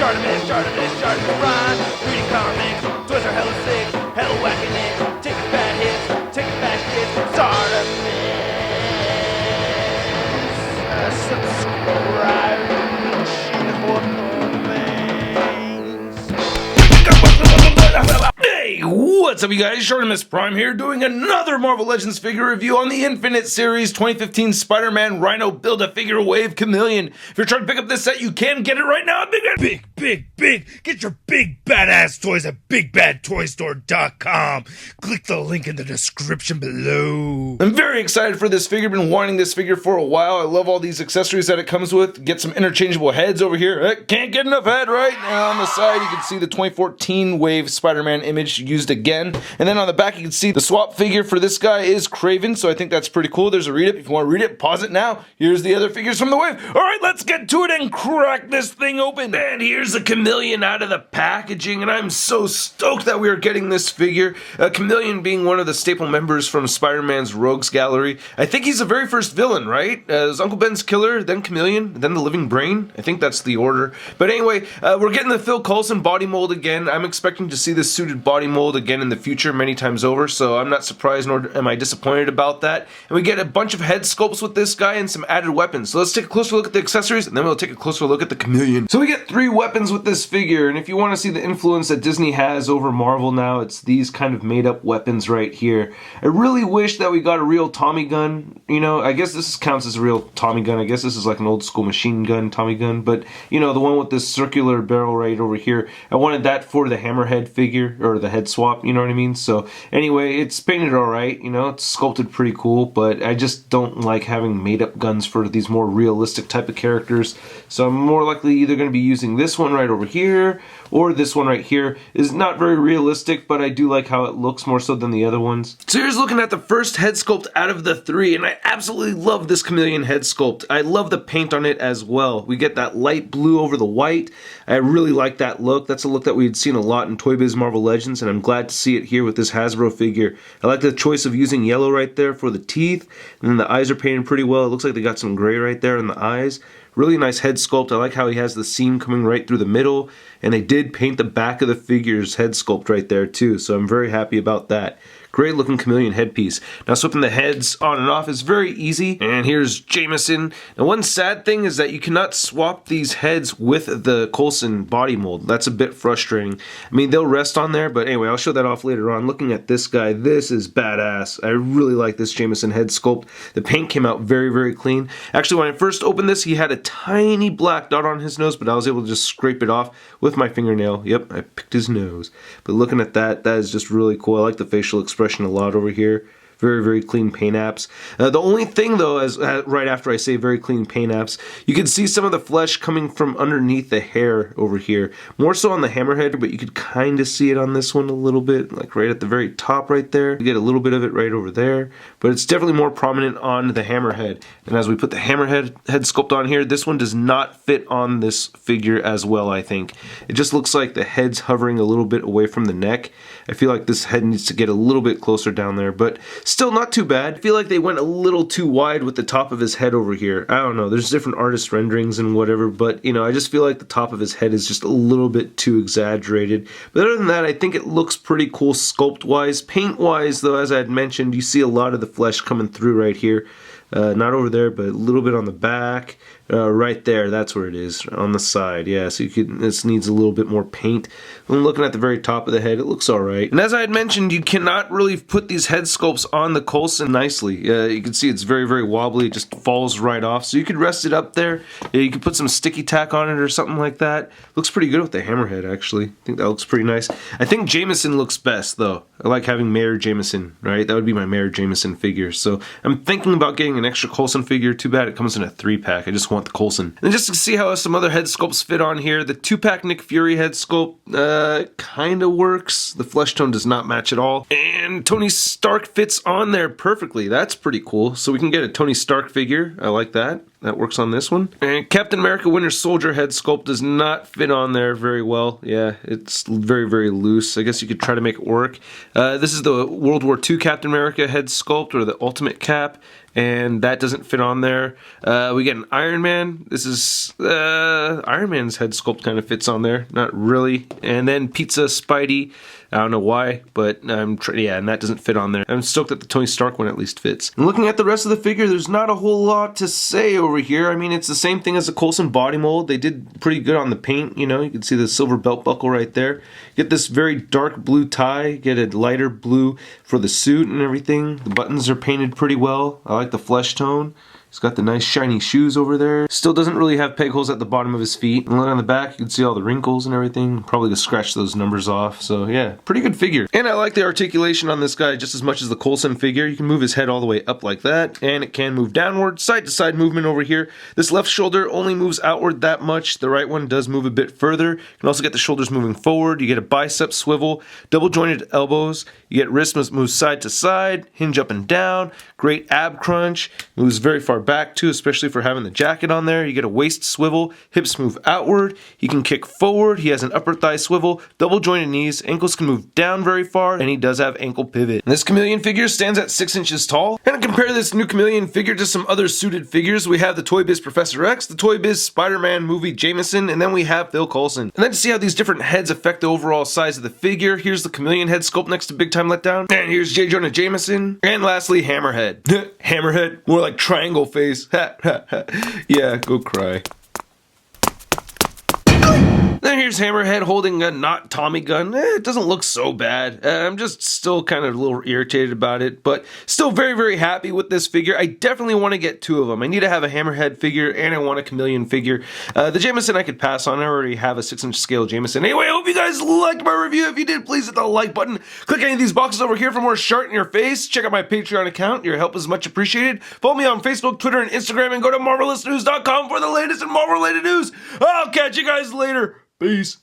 ShartimusPrime. Reading comics, toys are hella sick, hella whacking it. Taking bad hits, taking back hits. Subscribe. Hey, what's up you guys? ShartimusPrime here doing another Marvel Legends figure review on the Infinite Series 2015 Spider-Man Rhino Build-A-Figure Wave Chameleon. If you're trying to pick up this set, you can get it right now. Big. Get your big badass toys at BigBadToyStore.com. Click the link in the description below. I'm very excited for this figure. Been wanting this figure for a while. I love all these accessories that it comes with. Get some interchangeable heads over here. Can't get enough head, right? Now on the side, you can see the 2014 Wave Spider-Man image used again. And then on the back, you can see the swap figure for this guy is Kraven, so I think that's pretty cool. There's a read it. If you want to read it, pause it now. Here's the other figures from the Wave. All right, let's get to it and crack this thing open. And here's the Chameleon out of the packaging, and I'm so stoked that we are getting this figure. Chameleon being one of the staple members from Spider-Man's Rogues Gallery. I think he's the very first villain, right? It was Uncle Ben's killer, then Chameleon, then the Living Brain. I think that's the order. But anyway, we're getting the Phil Coulson body mold again. I'm expecting to see this suited body mold again in the future many times over, so I'm not surprised nor am I disappointed about that. And we get a bunch of head sculpts with this guy and some added weapons. So let's take a closer look at the accessories, and then we'll take a closer look at the Chameleon. So we get 3 weapons with this figure, and if you want to see the influence that Disney has over Marvel now, it's these kind of made-up weapons right here. I really wish that we got a real Tommy gun. You know, I guess this counts as a real Tommy gun. I guess this is like an old school machine gun Tommy gun, but you know, the one with this circular barrel right over here. I wanted that for the Hammerhead figure, or the head swap, you know what I mean? So anyway, it's painted alright, you know, it's sculpted pretty cool, but I just don't like having made-up guns for these more realistic type of characters. So I'm more likely either going to be using this one right over here, or this one right here. Is not very realistic, but I do like how it looks more so than the other ones. So here's looking at the first head sculpt out of the 3, and I absolutely love this Chameleon head sculpt. I love the paint on it as well. We get that light blue over the white. I really like that look. That's a look that we had seen a lot in Toy Biz Marvel Legends, and I'm glad to see it here with this Hasbro figure. I like the choice of using yellow right there for the teeth, and then the eyes are painted pretty well. It looks like they got some gray right there in the eyes. Really nice head sculpt. I like how he has the seam coming right through the middle, and they did paint the back of the figure's head sculpt right there too, so I'm very happy about that. Great looking Chameleon headpiece. Now swapping the heads on and off is very easy. And here's Jameson. Now one sad thing is that you cannot swap these heads with the Coulson body mold. That's a bit frustrating. I mean, they'll rest on there, but anyway, I'll show that off later on. Looking at this guy, this is badass. I really like this Jameson head sculpt. The paint came out very clean. Actually, when I first opened this, he had a tiny black dot on his nose, but I was able to just scrape it off with my fingernail. Yep, I picked his nose. But looking at that, that is just really cool. I like the facial expression a lot over here. Very clean paint apps. The only thing though, as right after I say very clean paint apps, you can see some of the flesh coming from underneath the hair over here. More so on the Hammerhead, but you could kind of see it on this one a little bit, like right at the very top right there. You get a little bit of it right over there, but it's definitely more prominent on the Hammerhead. And as we put the Hammerhead head sculpt on here, this one does not fit on this figure as well, I think. It just looks like the head's hovering a little bit away from the neck. I feel like this head needs to get a little bit closer down there, but still not too bad. I feel like they went a little too wide with the top of his head over here. I don't know, there's different artist renderings and whatever, but you know, I just feel like the top of his head is just a little bit too exaggerated. But other than that, I think it looks pretty cool sculpt-wise. Paint-wise, though, as I had mentioned, you see a lot of the flesh coming through right here. Not over there, but a little bit on the back. Right there, that's where it is, on the side. Yeah, so you could, this needs a little bit more paint. When looking at the very top of the head, it looks alright. And as I had mentioned, you cannot really put these head sculpts on the Coulson nicely. You can see it's very wobbly, it just falls right off. So you could rest it up there. You could put some sticky tack on it or something like that. Looks pretty good with the Hammerhead, actually. I think that looks pretty nice. I think Jameson looks best, though. I like having Mayor Jameson, right? That would be my Mayor Jameson figure. So I'm thinking about getting an extra Coulson figure. Too bad it comes in a 3-pack. I just want the Coulson. And just to see how some other head sculpts fit on here, the 2-pack Nick Fury head sculpt kind of works. The flesh tone does not match at all. And Tony Stark fits on there perfectly. That's pretty cool. So we can get a Tony Stark figure. I like that. That works on this one. And Captain America Winter Soldier head sculpt does not fit on there very well. Yeah, it's very loose. I guess you could try to make it work. This is the World War II Captain America head sculpt, or the Ultimate Cap. and that doesn't fit on there. We get an Iron Man. This is Iron Man's head sculpt kind of fits on there, not really. And then Pizza Spidey. I don't know why, but yeah, and that doesn't fit on there. I'm stoked that the Tony Stark one at least fits. And looking at the rest of the figure, there's not a whole lot to say over here. I mean, it's the same thing as the Coulson body mold. They did pretty good on the paint, you know. You can see the silver belt buckle right there. Get this very dark blue tie, get a lighter blue for the suit and everything. The buttons are painted pretty well. I like the flesh tone. He's got the nice shiny shoes over there. Still doesn't really have peg holes at the bottom of his feet. And look on the back, you can see all the wrinkles and everything. Probably to scratch those numbers off. So yeah, pretty good figure. And I like the articulation on this guy just as much as the Coulson figure. You can move his head all the way up like that. And it can move downward. Side to side movement over here. This left shoulder only moves outward that much. The right one does move a bit further. You can also get the shoulders moving forward. You get a bicep swivel. Double jointed elbows. You get wrist moves side to side. Hinge up and down. Great ab crunch. Moves very far back too, especially for having the jacket on there. You get a waist swivel, hips move outward, he can kick forward, he has an upper thigh swivel, double jointed knees, ankles can move down very far, and he does have ankle pivot. And this Chameleon figure stands at 6 inches tall. And to compare this new Chameleon figure to some other suited figures, we have the Toy Biz Professor X, the Toy Biz Spider-Man movie Jameson, and then we have Phil Coulson. And then to see how these different heads affect the overall size of the figure, here's the Chameleon head sculpt next to Big Time Letdown, and here's J. Jonah Jameson, and lastly Hammerhead. Hammerhead, more like triangle face. Yeah, go cry. Then here's Hammerhead holding a not Tommy gun. It doesn't look so bad. I'm just still kind of a little irritated about it, but still very, very happy with this figure. I definitely want to get 2 of them. I need to have a Hammerhead figure and I want a Chameleon figure. The Jameson I could pass on. I already have a 6-inch scale Jameson. Anyway, I hope you guys liked my review. If you did, please hit the like button. Click any of these boxes over here for more Shart in your face. Check out my Patreon account. Your help is much appreciated. Follow me on Facebook, Twitter, and Instagram, and go to MarvelousNews.com for the latest and Marvel-related news. I'll catch you guys later. Peace.